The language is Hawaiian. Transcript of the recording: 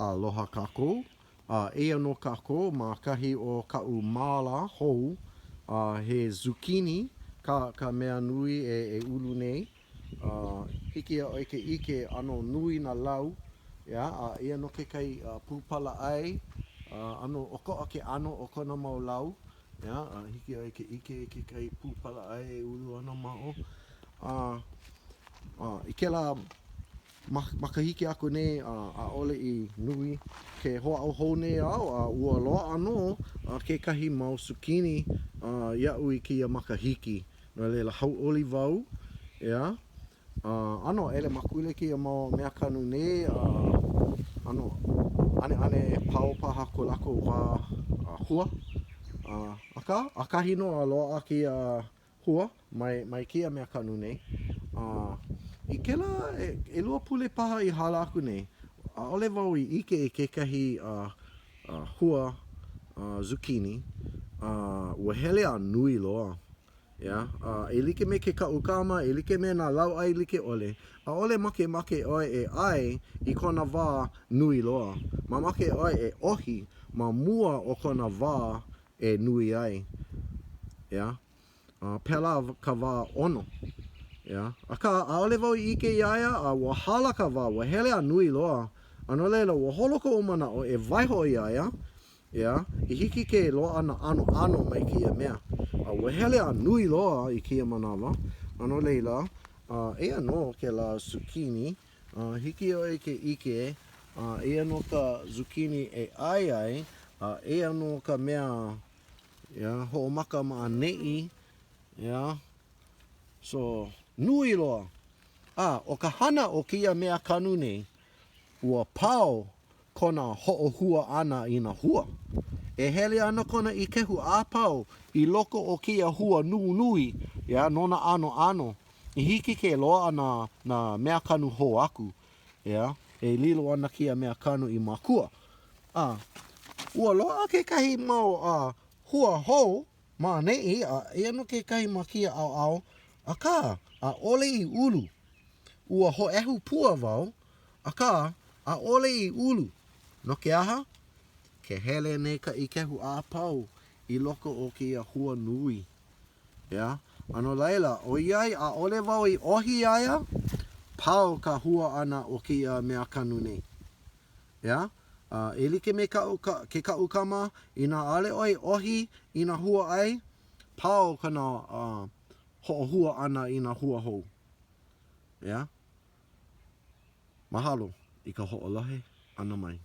Aloha kākou. ʻAnoʻano kākou ma kahi o ka'u māla hou he zucchini ka mea nui e ulu nei. Hiki o ke ike ano nui na lau. Ia no ke kai pūpala ai. Ano oko ke ano o kona mau lau. Hiki o ke ike ke kai pūpala ai e ulu ana mao. I ke la makahiki aku nei a ole I nui ke hoa au hou nei au ua loa ano ke kahi mau Sūkini ia'u I kia makahiki no leila hau oli wau ano ele makule kia mau mea kanu nei ano ane pau paha ko lako wa hua akahi no a loa kia hua mai kia mea kanu nei I kela e lua pule paha I hala aku nei ole wau I ike ke kahi hua zucchini ua hele a nui loa e like me ke ka'ukama e like me na lau ai like ole ole make oi e ai I kona wā nui loa ma make oi e ohi ma mua o kona wā e nui ai pela ka wā ono aka aole wau I ike iaia ua hala ka wā ua hele a nui loa ano leila ua holoko o mana o e waiho iaia I hiki ke loa ana ʻAnoʻano mai kia mea ua hele a nui loa I kia manawa ano leila eia no ke la Sūkini hiki o ke ike eia no ka Zucchini e ai eia no ka mea ho'omaka ma'ane'i so nui loa o ka hana o kia mea kanu nei ua pau kona ho'ohua ana I na hua e hele ana kona I kehu a pau I loko o kia hua nui nona ʻAnoʻano I hiki ke loa ana na mea kanu ho aku e lilo ana kia mea kanu I makua ua loa ke kahi mau hua hou ma ne'i ia no ke kahi ma kia au aka ole I ulu ua ho'ehu pua wau aka ole I ulu no ke aha ke hele nei ka I kehu a pau I loko o kia hua nui ano laila o iai ole wau I ohi aia pau ka hua ana o kia mea kanu nei e like me ke ka'ukama ina ale oi ohi I na hua ai pau kana ho'ohua ana I na hua hou mahalo I ka ho'olahe ana mai